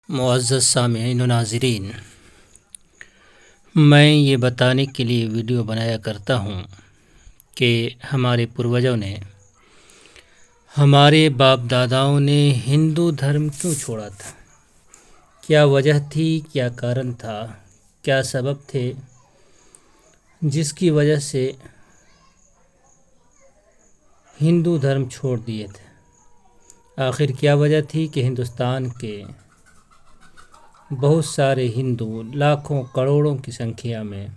मुअज़्ज़ज़ सामिईन व नाज़रीन, मैं ये बताने के लिए वीडियो बनाया करता हूँ कि हमारे पूर्वजों ने, हमारे बाप दादाओं ने हिंदू धर्म क्यों छोड़ा था। क्या वजह थी, क्या कारण था, क्या सबब थे जिसकी वजह से हिंदू धर्म छोड़ दिए थे। आखिर क्या वजह थी कि हिंदुस्तान के बहुत सारे हिंदू, लाखों करोड़ों की संख्या में,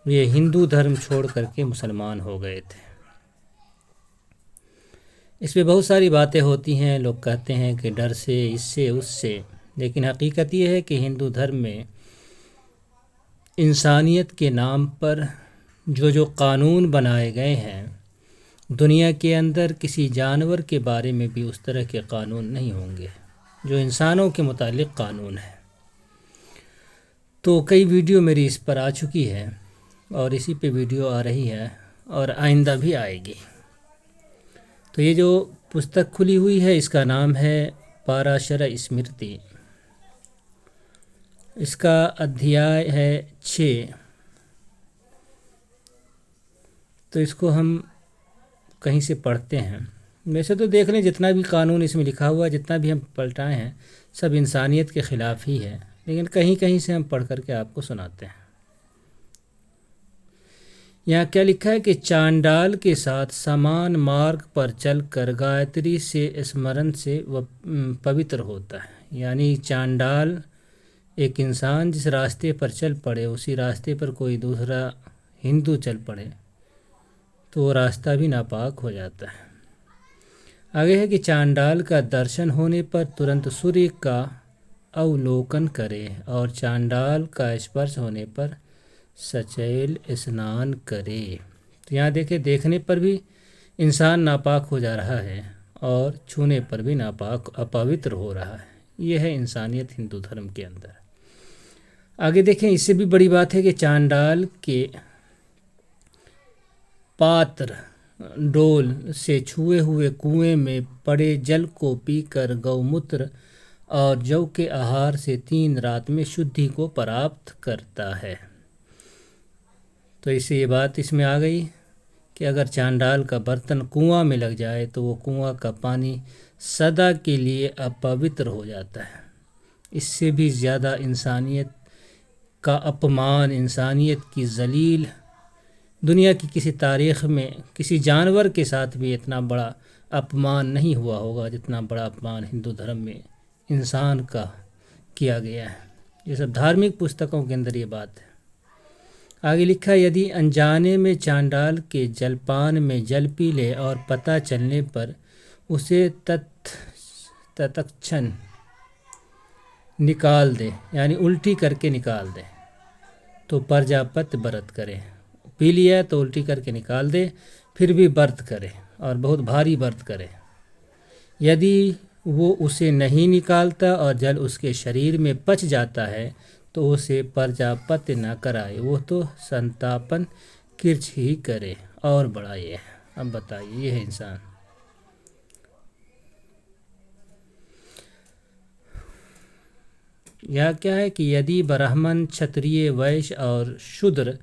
ये हिंदू धर्म छोड़ करके मुसलमान हो गए थे। इसमें बहुत सारी बातें होती हैं। लोग कहते हैं कि डर से, इससे उससे, लेकिन हकीकत ये है कि हिंदू धर्म में इंसानियत के नाम पर जो कानून बनाए गए हैं, दुनिया के अंदर किसी जानवर के बारे में भी उस तरह के कानून नहीं होंगे जो इंसानों के मुतालिक कानून है। तो कई वीडियो मेरी इस पर आ चुकी है और इसी पे वीडियो आ रही है और आइंदा भी आएगी। तो ये जो पुस्तक खुली हुई है इसका नाम है पाराशर स्मृति। इसका अध्याय है 6। तो इसको हम कहीं से पढ़ते हैं। वैसे तो देख लें, जितना भी कानून इसमें लिखा हुआ है, जितना भी हम पलटाए हैं, सब इंसानियत के ख़िलाफ़ ही है, लेकिन कहीं कहीं से हम पढ़ करके आपको सुनाते हैं। यहाँ क्या लिखा है कि चांडाल के साथ समान मार्ग पर चलकर गायत्री से स्मरण से वह पवित्र होता है। यानी चांडाल एक इंसान जिस रास्ते पर चल पड़े, उसी रास्ते पर कोई दूसरा हिंदू चल पड़े तो वो रास्ता भी नापाक हो जाता है। आगे है कि चांडाल का दर्शन होने पर तुरंत सूर्य का अवलोकन करे और चांडाल का स्पर्श होने पर सचैल स्नान करे। तो यहाँ देखें, देखने पर भी इंसान नापाक हो जा रहा है और छूने पर भी नापाक, अपवित्र हो रहा है। यह है इंसानियत हिंदू धर्म के अंदर। आगे देखें, इससे भी बड़ी बात है कि चांडाल के पात्र डोल से छुए हुए कुएं में पड़े जल को पीकर गौमूत्र और जौ के आहार से 3 रात में शुद्धि को प्राप्त करता है। तो इससे ये बात इसमें आ गई कि अगर चांडाल का बर्तन कुआं में लग जाए तो वो कुआं का पानी सदा के लिए अपवित्र हो जाता है। इससे भी ज़्यादा इंसानियत का अपमान, इंसानियत की जलील दुनिया की किसी तारीख़ में किसी जानवर के साथ भी इतना बड़ा अपमान नहीं हुआ होगा जितना बड़ा अपमान हिंदू धर्म में इंसान का किया गया है। ये सब धार्मिक पुस्तकों के अंदर ये बात है। आगे लिखा है, यदि अनजाने में चांडाल के जलपान में जल पी ले और पता चलने पर उसे तत्क्षण निकाल दे, यानी उल्टी करके निकाल दे, तो प्रजापत्य व्रत करे। पी लिया तो उल्टी करके निकाल दे, फिर भी व्रत करे और बहुत भारी व्रत करे। यदि वो उसे नहीं निकालता और जल उसके शरीर में पच जाता है तो उसे प्रजापत्य न कराए, वो तो संतापन किर्च ही करे और बढ़ाए। अब बताइए, ये है इंसान। यह क्या है कि यदि ब्राह्मण, क्षत्रिय, वैश्य और शूद्र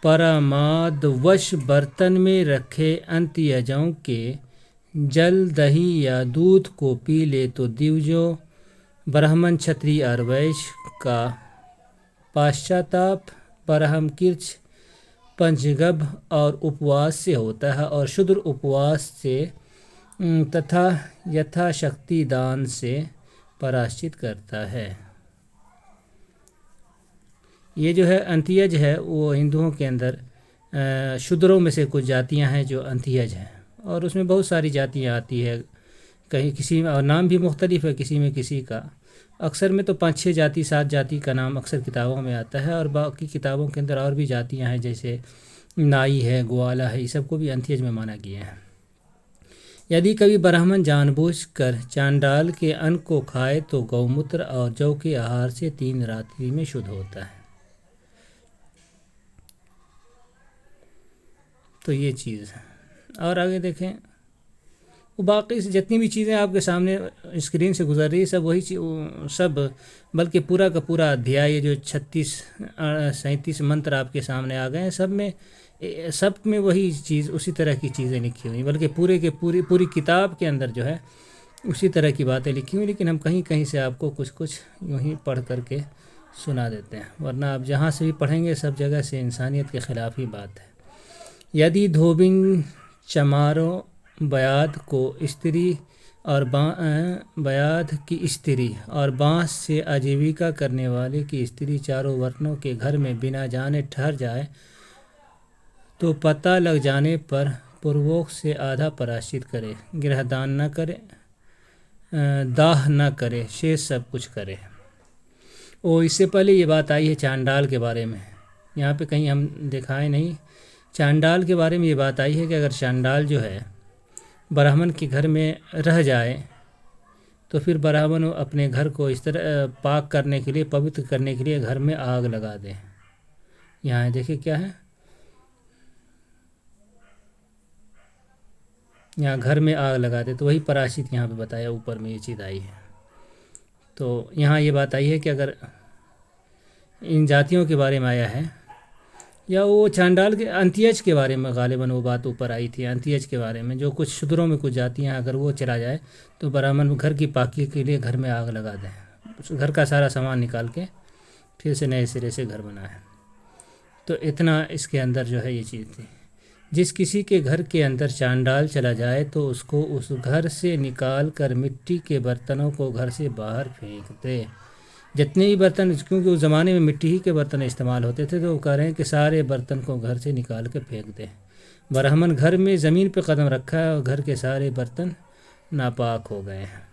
परमादवश बर्तन में रखे अंत्यजों के जल, दही या दूध को पी ले तो दिवजों ब्राह्मण, क्षत्रिय और वैश्य का पाश्चाताप ब्रह्मकिर्च, पंचगव्य और उपवास से होता है और शूद्र उपवास से तथा यथाशक्ति दान से प्रायश्चित करता है। ये जो है अंत्यज है, वो हिंदुओं के अंदर शूद्रों में से कुछ जातियां हैं जो अंत्यज हैं, और उसमें बहुत सारी जातियां आती है। कहीं किसी में और नाम भी मुख्तलिफ है, किसी में किसी का। अक्सर में तो 5-6 जाति, 7 जाति का नाम अक्सर किताबों में आता है, और बाकी किताबों के अंदर और भी जातियां हैं, जैसे नाई है, ग्वाला है, ये सबको भी अंत्यज में माना गया है। यदि कभी ब्राह्मण जानबूझकर चांडाल के अन्न को खाए तो गौमूत्र और जौ के आहार से 3 रात्रि में शुद्ध होता है। तो ये चीज़ है। और आगे देखें, वो बाकी से जितनी भी चीज़ें आपके सामने स्क्रीन से गुजर रही है सब वही सब, बल्कि पूरा का पूरा अध्याय ये जो 37 मंत्र आपके सामने आ गए हैं, सब में वही चीज़, उसी तरह की चीज़ें लिखी हुई, बल्कि पूरी किताब के अंदर जो है उसी तरह की बातें लिखी हुई। लेकिन हम कहीं कहीं से आपको कुछ कुछ यूँ ही पढ़ करके सुना देते हैं, वरना आप जहाँ से भी पढ़ेंगे सब जगह से इंसानियत के ख़िलाफ़ ही बात है। यदि धोबिन चमारो बयाद को स्त्री और बयाद की स्त्री और बाँस से आजीविका करने वाले की स्त्री चारों वर्णों के घर में बिना जाने ठहर जाए तो पता लग जाने पर पूर्वोक्त से आधा प्रायश्चित करे, गृहदान न करे, दाह न करे, शेष सब कुछ करे। इससे पहले ये बात आई है चांडाल के बारे में, यहाँ पे कहीं हम दिखाए नहीं। चांडाल के बारे में ये बात आई है कि अगर चांडाल जो है ब्राह्मण के घर में रह जाए तो फिर ब्राह्मण अपने घर को इस तरह पाक करने के लिए, पवित्र करने के लिए घर में आग लगा दे। यहाँ देखिए क्या है, यहाँ घर में आग लगा दे, तो वही प्रायश्चित यहाँ पे बताया, ऊपर में ये चीज़ आई है। तो यहाँ ये बात आई है कि अगर इन जातियों के बारे में आया है, या वो चांडाल के अंत्यज के बारे में गालिबन वो बात ऊपर आई थी, अंत्यज के बारे में, जो कुछ शूद्रों में कुछ जातियाँ अगर वो चला जाए तो ब्राह्मण घर की पाकी के लिए घर में आग लगा दें, घर का सारा सामान निकाल के फिर से नए सिरे से घर बनाए। तो इतना इसके अंदर जो है ये चीज़ थी। जिस किसी के घर के अंदर चांडाल चला जाए तो उसको उस घर से निकाल कर मिट्टी के बर्तनों को घर से बाहर फेंक दे। जितने भी बर्तन, क्योंकि उस ज़माने में मिट्टी ही के बर्तन इस्तेमाल होते थे, तो वो कह रहे हैं कि सारे बर्तन को घर से निकाल के फेंक दे। ब्राह्मण घर में ज़मीन पे कदम रखा है और घर के सारे बर्तन नापाक हो गए हैं।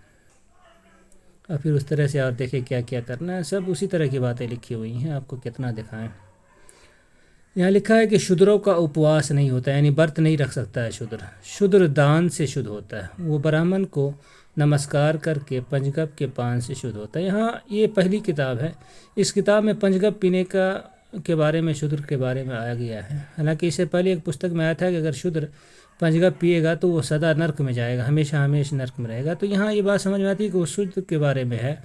और फिर उस तरह से और देखें क्या क्या करना है, सब उसी तरह की बातें लिखी हुई हैं, आपको कितना दिखाएं। यहाँ लिखा है कि शूद्रों का उपवास नहीं होता, यानी व्रत नहीं रख सकता है शूद्र दान से शुद्ध होता है। वो ब्राह्मण को नमस्कार करके पंचगव्य के पान से शुद्ध होता है। यहाँ ये पहली किताब है, इस किताब में पंचगव्य पीने के बारे में, शूद्र के बारे में आया गया है। हालांकि इससे पहले एक पुस्तक में आया था कि अगर शूद्र पंचगव्य पिएगा तो वो सदा नर्क में जाएगा, हमेशा नर्क में रहेगा। तो यहाँ ये बात समझ में आती है कि वो शूद्र के बारे में है,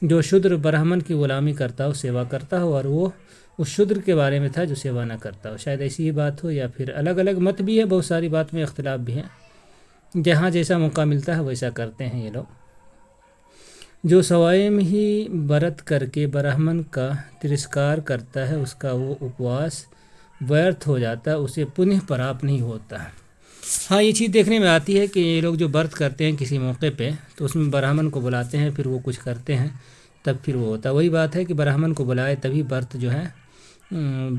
जो शूद्र ब्राह्मण की गुलामी करता हो, सेवा करता हो, और वो उस शूद्र के बारे में था जो सेवा न करता हो। शायद ऐसी ही बात हो, या फिर अलग अलग मत भी है, बहुत सारी बात में इख्तिलाफ भी है। जहाँ जैसा मौका मिलता है वैसा करते हैं ये लोग। जो स्वयं ही व्रत करके ब्राह्मण का तिरस्कार करता है उसका वो उपवास व्यर्थ हो जाता है, उसे पुनः प्राप्त नहीं होता। हाँ, ये चीज़ देखने में आती है कि ये लोग जो व्रत करते हैं किसी मौके पे, तो उसमें ब्राह्मण को बुलाते हैं, फिर वो कुछ करते हैं, तब फिर वो होता है। वही बात है कि ब्राह्मण को बुलाए तभी व्रत जो है,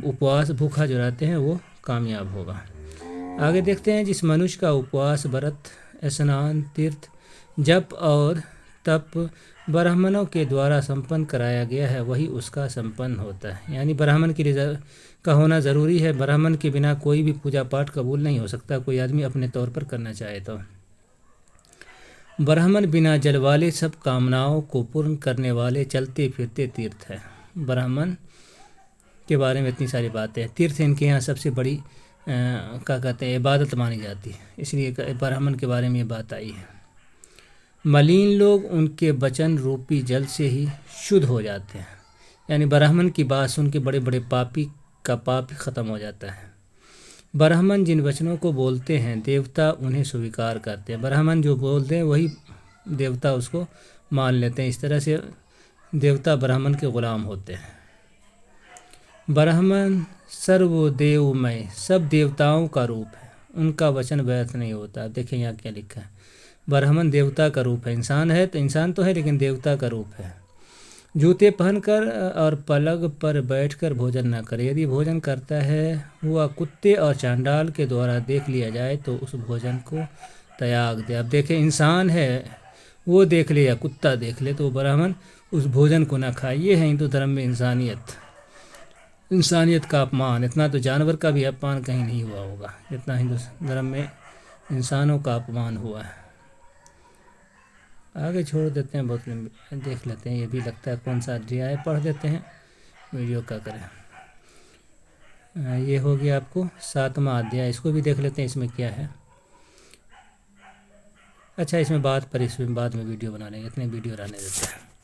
उपवास भूखा जो रहते हैं वो कामयाब होगा। आगे देखते हैं, जिस मनुष्य का उपवास, व्रत, स्नान, तीर्थ, जप और तप ब्राह्मणों के द्वारा संपन्न कराया गया है वही उसका संपन्न होता है। यानी ब्राह्मण के लिए का होना ज़रूरी है। ब्राह्मण के बिना कोई भी पूजा पाठ कबूल नहीं हो सकता, कोई आदमी अपने तौर पर करना चाहे तो। ब्राह्मण बिना जल वाले सब कामनाओं को पूर्ण करने वाले चलते फिरते तीर्थ है। ब्राह्मण के बारे में इतनी सारी बातें हैं। तीर्थ इनके यहाँ सबसे बड़ी क्या कहते हैं, इबादत मानी जाती है, इसलिए ब्राह्मण के बारे में ये बात आई है। मलिन लोग उनके वचन रूपी जल से ही शुद्ध हो जाते हैं। यानी ब्राह्मण की बात सुन के बड़े बड़े पापी का पाप ही ख़त्म हो जाता है। ब्राह्मण जिन वचनों को बोलते हैं देवता उन्हें स्वीकार करते हैं। ब्राह्मण जो बोलते हैं वही देवता उसको मान लेते हैं। इस तरह से देवता ब्राह्मण के ग़ुलाम होते हैं। ब्राह्मण सर्वदेवमय, सब देवताओं का रूप है, उनका वचन व्यर्थ नहीं होता। देखिए यहाँ क्या लिखा है, ब्राह्मण देवता का रूप है। इंसान है तो इंसान तो है, लेकिन देवता का रूप है। जूते पहनकर और पलंग पर बैठकर भोजन न करे। यदि भोजन करता है वह कुत्ते और चांडाल के द्वारा देख लिया जाए तो उस भोजन को त्याग दे। अब देखें, इंसान है वो देख ले या कुत्ता देख ले तो ब्राह्मण उस भोजन को ना खाए। ये है हिंदू धर्म में इंसानियत का अपमान। इतना तो जानवर का भी अपमान कहीं नहीं हुआ होगा जितना हिंदू धर्म में इंसानों का अपमान हुआ है। आगे छोड़ देते हैं, बहुत लंबी देख लेते हैं। ये भी लगता है कौन सा अध्याय है, पढ़ देते हैं, वीडियो का करें। ये हो गया आपको 7वां अध्याय, इसको भी देख लेते हैं इसमें क्या है। अच्छा, इसमें बाद में वीडियो बना लेंगे, इतने वीडियो रहने देते हैं।